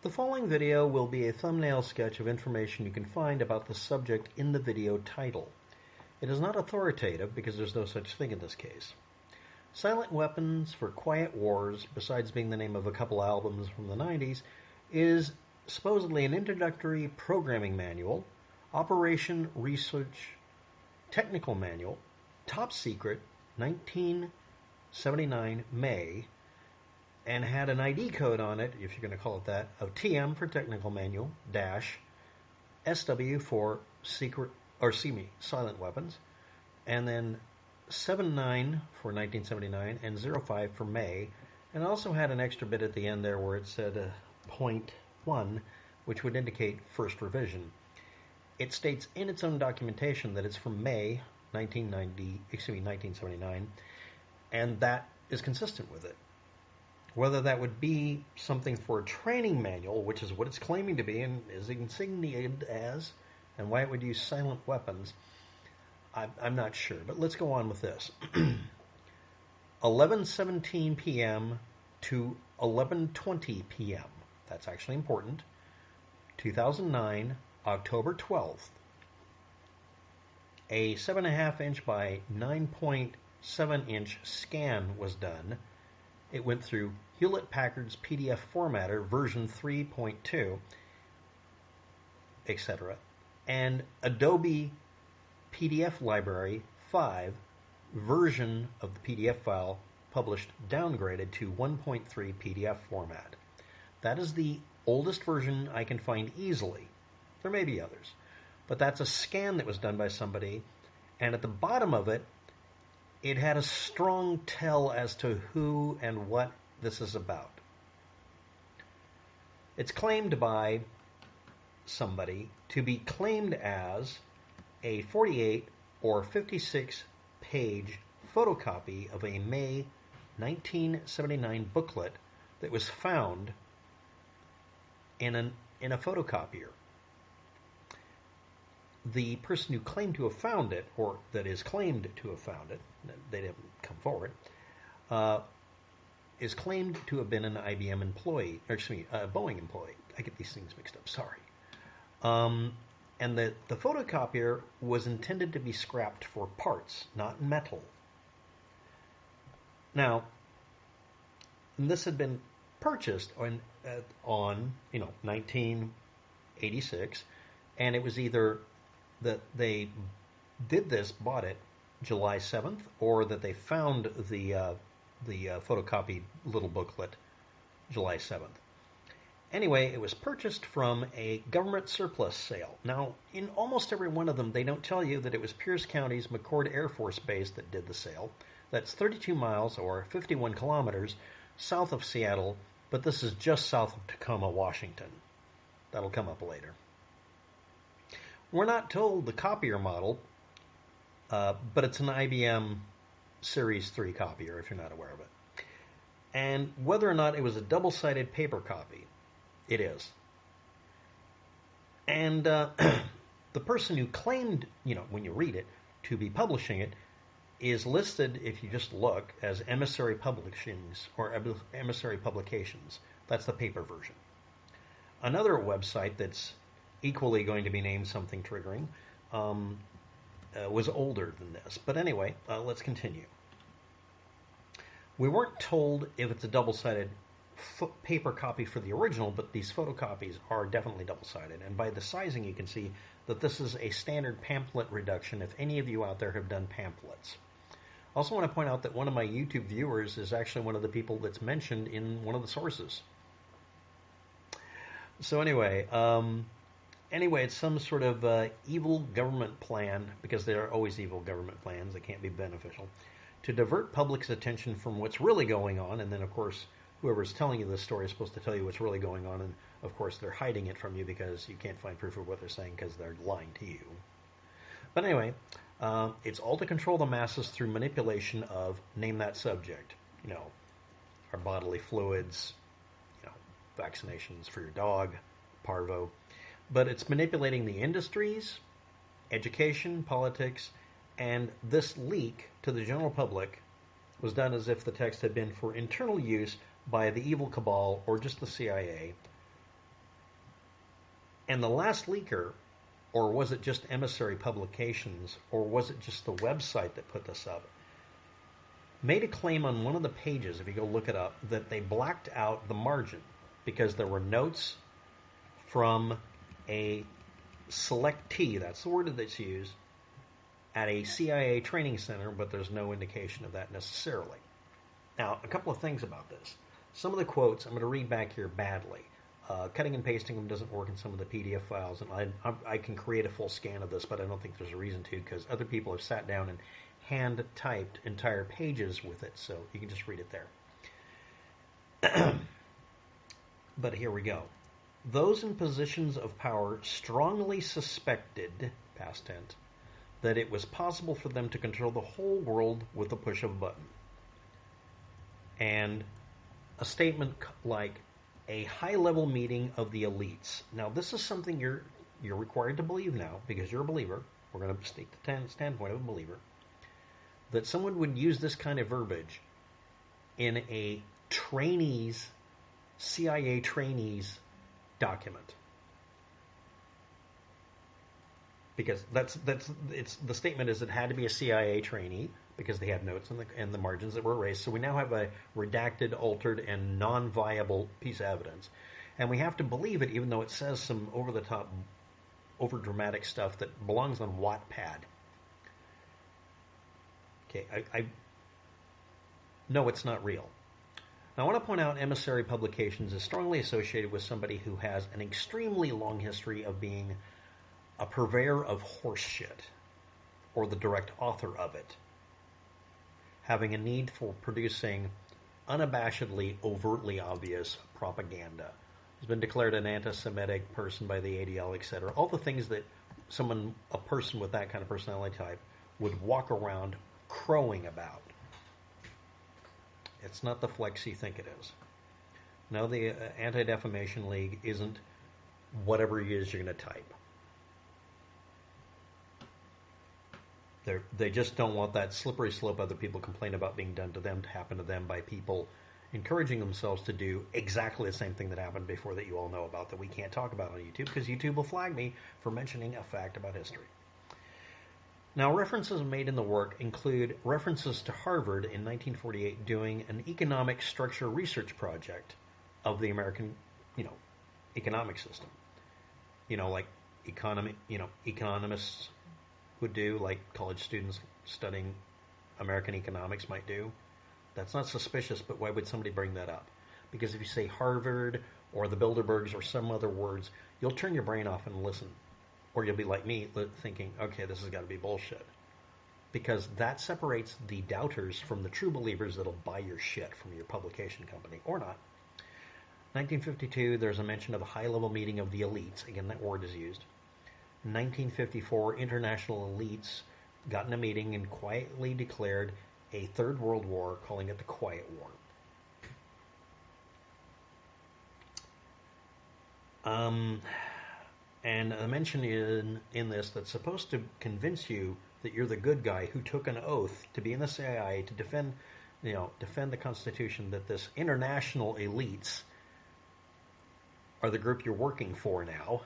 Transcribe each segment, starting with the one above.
The following video will be a thumbnail sketch of information you can find about the subject in the video title. It is not authoritative because there's no such thing in this case. Silent Weapons for Quiet Wars, besides being the name of a couple albums from the 90s, is supposedly an introductory programming manual, operation research technical manual, top secret, 1979 May, and had an ID code on it, if you're going to call it that, of TM for technical manual, dash, SW for secret, or silent weapons, and then 79 for 1979 and 05 for May, and also had an extra bit at the end there where it said .1, which would indicate first revision. It states in its own documentation that it's from May 1979, and that is consistent with it. Whether that would be something for a training manual, which is what it's claiming to be and is insigniated as, and why it would use silent weapons, I'm not sure. But let's go on with this. 11:17 p.m. to 11:20 p.m. That's actually important. 2009, October 12th. A 7.5 inch by 9.7 inch scan was done. It went through Hewlett-Packard's PDF formatter, version 3.2, etc., and Adobe PDF Library 5 version of the PDF file published downgraded to 1.3 PDF format. That is the oldest version I can find easily. There may be others, but that's a scan that was done by somebody, and at the bottom of it, it had a strong tell as to who and what this is about. It's claimed by somebody to be claimed as a 48 or 56 page photocopy of a May 1979 booklet that was found in a photocopier. The person who claimed to have found it, or that is claimed to have found it, they didn't come forward, is claimed to have been an IBM employee, or excuse me, a Boeing employee. I get these things mixed up, sorry. And the photocopier was intended to be scrapped for parts, not metal. Now, this had been purchased on 1986, and it was either that they bought it July 7th, or that they found the photocopied little booklet July 7th. Anyway, it was purchased from a government surplus sale. Now, in almost every one of them, they don't tell you that it was Pierce County's McChord Air Force Base that did the sale. That's 32 miles, or 51 kilometers, south of Seattle, but this is just south of Tacoma, Washington. That'll come up later. We're not told the copier model, but it's an IBM Series 3 copier, if you're not aware of it. And whether or not it was a double-sided paper copy, it is. And the person who claimed, when you read it, to be publishing it, is listed, if you just look, as Emissary Publications, or Emissary Publications. That's the paper version. Another website that's equally going to be named something triggering, was older than this. But anyway, let's continue. We weren't told if it's a double-sided paper copy for the original, but these photocopies are definitely double-sided. And by the sizing, you can see that this is a standard pamphlet reduction if any of you out there have done pamphlets. I also want to point out that one of my YouTube viewers is actually one of the people that's mentioned in one of the sources. So anyway, it's some sort of evil government plan, because there are always evil government plans that can't be beneficial, to divert public's attention from what's really going on. And then, of course, whoever's telling you this story is supposed to tell you what's really going on. And, of course, they're hiding it from you because you can't find proof of what they're saying because they're lying to you. But anyway, it's all to control the masses through manipulation of, name that subject, our bodily fluids, vaccinations for your dog, parvo. But it's manipulating the industries, education, politics, and this leak to the general public was done as if the text had been for internal use by the evil cabal or just the CIA, And the last leaker, or was it just Emissary Publications, or was it just the website that put this up, made a claim on one of the pages, if you go look it up, that they blacked out the margin because there were notes from a selectee, that's the word that's used, at a CIA training center, but there's no indication of that necessarily. Now, a couple of things about this. Some of the quotes, I'm going to read back here badly. Cutting and pasting them doesn't work in some of the PDF files, and I can create a full scan of this, but I don't think there's a reason to, because other people have sat down and hand-typed entire pages with it, so you can just read it there. But here we go. Those in positions of power strongly suspected, past tense, that it was possible for them to control the whole world with the push of a button. And a statement like, a high-level meeting of the elites. Now, this is something you're required to believe now, because you're a believer. We're going to state the standpoint of a believer. That someone would use this kind of verbiage in a CIA trainees document. Because the statement is it had to be a CIA trainee because they had notes and the margins that were erased. So we now have a redacted, altered, and non-viable piece of evidence. And we have to believe it even though it says some over-the-top, over-dramatic stuff that belongs on Wattpad. Okay, I no, it's not real. Now, I want to point out Emissary Publications is strongly associated with somebody who has an extremely long history of being a purveyor of horse shit, or the direct author of it, having a need for producing unabashedly, overtly obvious propaganda. He's been declared an anti-Semitic person by the ADL, etc. All the things that a person with that kind of personality type would walk around crowing about. It's not the flex you think it is. No, the Anti-Defamation League isn't whatever it is you're going to type. They just don't want that slippery slope other people complain about being done to them to happen to them by people encouraging themselves to do exactly the same thing that happened before that you all know about that we can't talk about on YouTube because YouTube will flag me for mentioning a fact about history. Now, references made in the work include references to Harvard in 1948 doing an economic structure research project of the American, economic system. Like economists would do, like college students studying American economics might do. That's not suspicious, but why would somebody bring that up? Because if you say Harvard or the Bilderbergs or some other words, you'll turn your brain off and listen. Or you'll be like me, thinking, okay, this has got to be bullshit. Because that separates the doubters from the true believers that'll buy your shit from your publication company, or not. 1952, there's a mention of a high-level meeting of the elites. Again, that word is used. 1954, international elites got in a meeting and quietly declared a Third World War, calling it the Quiet War. And a mention in this that's supposed to convince you that you're the good guy who took an oath to be in the CIA to defend the Constitution, that this international elites are the group you're working for now.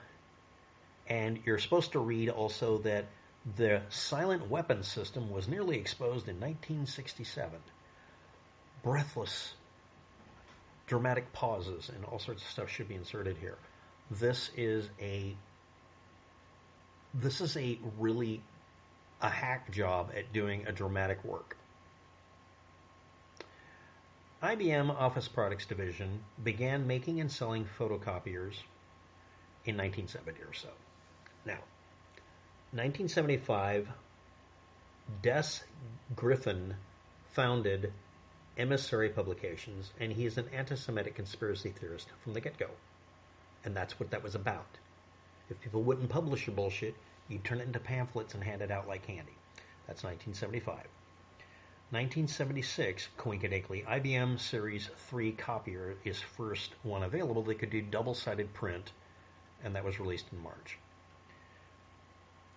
And you're supposed to read also that the silent weapon system was nearly exposed in 1967. Breathless, dramatic pauses and all sorts of stuff should be inserted here. This is really a hack job at doing a dramatic work. IBM Office Products Division began making and selling photocopiers in 1970 or so. Now, 1975, Griffin founded Emissary Publications, and he is an anti-Semitic conspiracy theorist from the get-go. And that's what that was about. If people wouldn't publish your bullshit, you'd turn it into pamphlets and hand it out like candy. That's 1975. 1976, coincidentally, IBM Series 3 copier is first one available. They could do double-sided print, and that was released in March.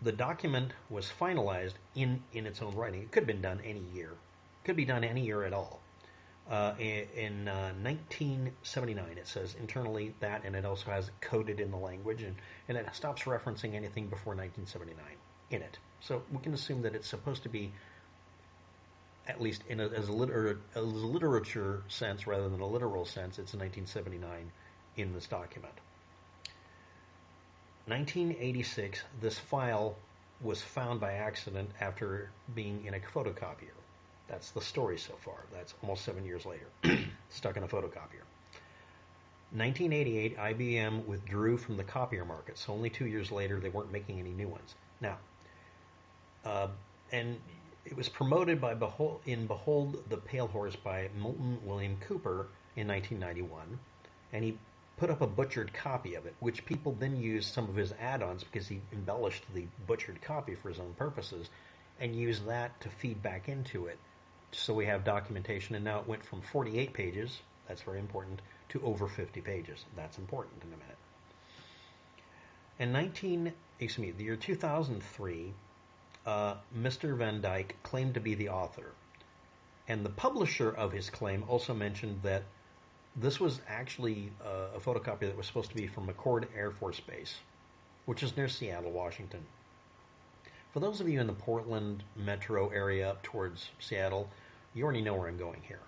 The document was finalized in its own writing. It could have been done any year. It could be done any year at all. In 1979, it says internally that, and it also has coded in the language, and it stops referencing anything before 1979 in it. So we can assume that it's supposed to be, at least as a literature sense rather than a literal sense, it's 1979 in this document. 1986, this file was found by accident after being in a photocopier. That's the story so far. That's almost 7 years later, stuck in a photocopier. 1988, IBM withdrew from the copier market, so only 2 years later they weren't making any new ones. Now, and it was promoted by Behold the Pale Horse by Moulton William Cooper in 1991, and he put up a butchered copy of it, which people then used some of his add-ons because he embellished the butchered copy for his own purposes, and used that to feed back into it. So we have documentation, and now it went from 48 pages, that's very important, to over 50 pages. That's important in a minute. In the year 2003, Mr. Van Dyke claimed to be the author. And the publisher of his claim also mentioned that this was actually a photocopy that was supposed to be from McChord Air Force Base, which is near Seattle, Washington. For those of you in the Portland metro area up towards Seattle, you already know where I'm going here.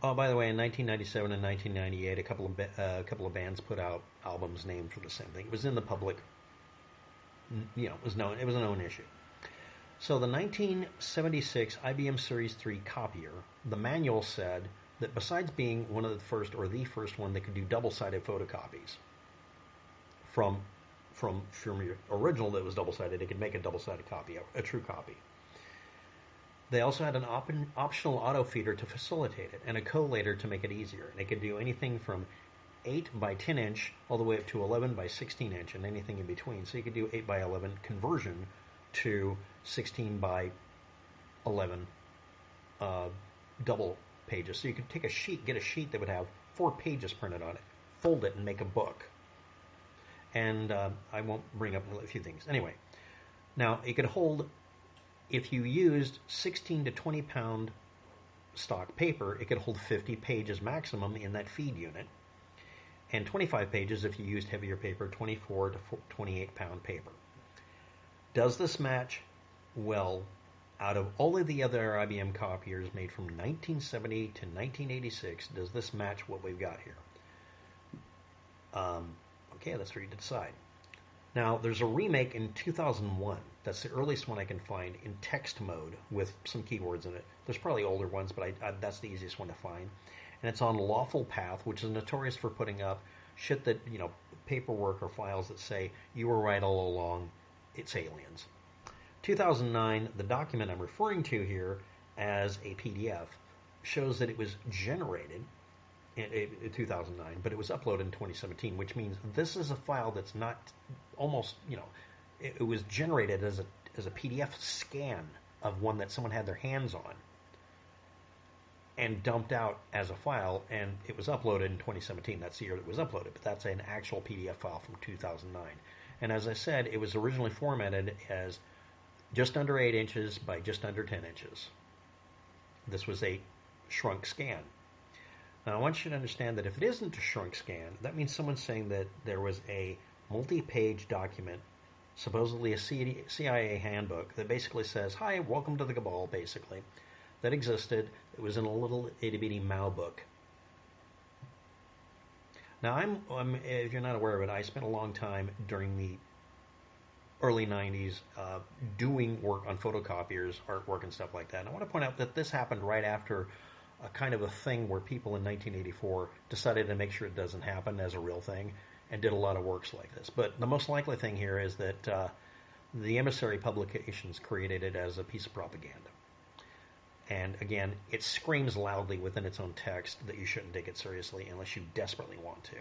Oh, by the way, in 1997 and 1998, a couple of bands put out albums named for the same thing. It was in the public, it was known. It was a known issue. So the 1976 IBM Series 3 copier, the manual said that besides being one of the first, or the first one that could do double-sided photocopies from your original that was double-sided, it could make a double-sided copy, a true copy. They also had an optional auto feeder to facilitate it, and a collator to make it easier. And it could do anything from 8 by 10 inch all the way up to 11 by 16 inch, and anything in between. So you could do 8 by 11 conversion to 16 by 11 double pages. So you could take a sheet, get a sheet that would have 4 pages printed on it, fold it, and make a book. And I won't bring up a few things. Anyway, now it could hold, if you used 16 to 20 pound stock paper, it could hold 50 pages maximum in that feed unit, and 25 pages if you used heavier paper, 24 to 28 pound paper. Does this match? Well, out of all of the other IBM copiers made from 1970 to 1986, does this match what we've got here? Okay, that's for you to decide. Now, there's a remake in 2001. That's the earliest one I can find in text mode with some keywords in it. There's probably older ones, but that's the easiest one to find. And it's on Lawful Path, which is notorious for putting up shit that, paperwork or files that say, you were right all along, it's aliens. 2009, the document I'm referring to here as a PDF shows that it was generated in 2009, but it was uploaded in 2017, which means this is a file that's not almost, it was generated as a PDF scan of one that someone had their hands on and dumped out as a file, and it was uploaded in 2017. That's the year it was uploaded, but that's an actual PDF file from 2009. And as I said, it was originally formatted as just under 8 inches by just under 10 inches. This was a shrunk scan. Now, I want you to understand that if it isn't a shrunk scan, that means someone's saying that there was a multi-page document, supposedly a CIA handbook, that basically says, hi, welcome to the cabal, basically, that existed. It was in a little itty-bitty Mao book. Now, if you're not aware of it, I spent a long time during the early 90s doing work on photocopiers, artwork, and stuff like that. And I want to point out that this happened right after a kind of a thing where people in 1984 decided to make sure it doesn't happen as a real thing and did a lot of works like this. But the most likely thing here is that the Emissary Publications created it as a piece of propaganda. And again, it screams loudly within its own text that you shouldn't take it seriously unless you desperately want to.